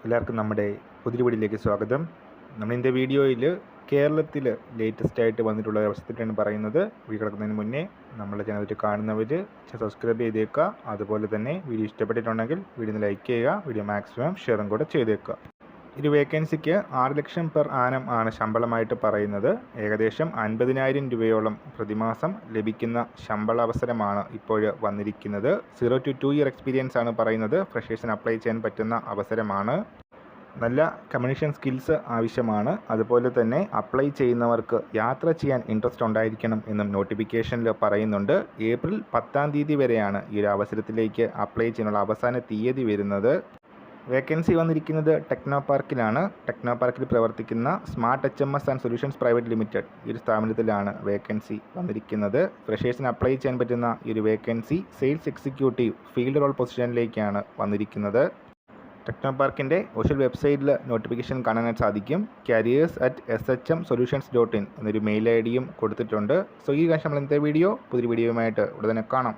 എല്ലാവർക്കും നമ്മുടെ പുതിയ വീഡിയോയിലേക്ക് സ്വാഗതം. നമ്മളിൻ്റെ വീഡിയോയിൽ കേരളത്തിൽ ലേറ്റസ്റ്റ് ആയിട്ട് വന്നിട്ടുള്ള അവസ്ഥയാണ് പറയുന്നത്. വീഡിയോ കിടക്കുന്നതിന് മുന്നേ നമ്മുടെ ചാനൽ കാണുന്നവർ സബ്സ്ക്രൈബ് ചെയ്തേക്കുക. അതുപോലെ തന്നെ വീഡിയോ ഇഷ്ടപ്പെട്ടിട്ടുണ്ടെങ്കിൽ വീഡിയോ ലൈക്ക് ചെയ്യുക. വീഡിയോ മാക്സിമം ഷെയറും കൂടെ ചെയ്തേക്കുക. ഒരു വേക്കൻസിക്ക് 6 ലക്ഷം പെർ ആനം ആണ് ശമ്പളമായിട്ട് പറയുന്നത്. ഏകദേശം 50,000 രൂപയോളം പ്രതിമാസം ലഭിക്കുന്ന ശമ്പള അവസരമാണ് ഇപ്പോൾ വന്നിരിക്കുന്നത്. 0 to 2 ഇയർ എക്സ്പീരിയൻസ് ആണ് പറയുന്നത്. ഫ്രഷേഴ്സിന് അപ്ലൈ ചെയ്യാൻ പറ്റുന്ന അവസരമാണ്. നല്ല കമ്മ്യൂണിക്കേഷൻ സ്കിൽസ് ആവശ്യമാണ്. അതുപോലെ തന്നെ അപ്ലൈ ചെയ്യുന്നവർക്ക് യാത്ര ചെയ്യാൻ ഇൻട്രസ്റ്റ് ഉണ്ടായിരിക്കണം എന്നും നോട്ടിഫിക്കേഷനിൽ പറയുന്നുണ്ട്. ഏപ്രിൽ 10-ാം തീയതി വരെയാണ് ഈ ഒരു അവസരത്തിലേക്ക് അപ്ലൈ ചെയ്യാനുള്ള അവസാന തീയതി വരുന്നത്. വേക്കൻസി വന്നിരിക്കുന്നത് ടെക്നോ പാർക്കിലാണ്. ടെക്നോ പാർക്കിൽ പ്രവർത്തിക്കുന്ന smart HMS and solutions private limited ഈ ഒരു സ്ഥാപനത്തിലാണ് വേക്കൻസി വന്നിരിക്കുന്നത്. ഫ്രഷേഴ്സിന് അപ്ലൈ ചെയ്യാൻ പറ്റുന്ന ഈ ഒരു vacancy sales executive field role പൊസിഷനിലേക്കാണ് വന്നിരിക്കുന്നത്. ടെക്നോ പാർക്കിൻ്റെ ഒഫീഷ്യൽ വെബ്സൈറ്റിൽ നോട്ടിഫിക്കേഷൻ കാണാനായിട്ട് സാധിക്കും. careers@shm-solutions.in എന്നൊരു മെയിൽ ID യും കൊടുത്തിട്ടുണ്ട്. സോ ഈ കാര്യം നമ്മൾ ഇന്നത്തെ പുതിയ വീഡിയോയുമായിട്ട് ഉടനെ കാണാം.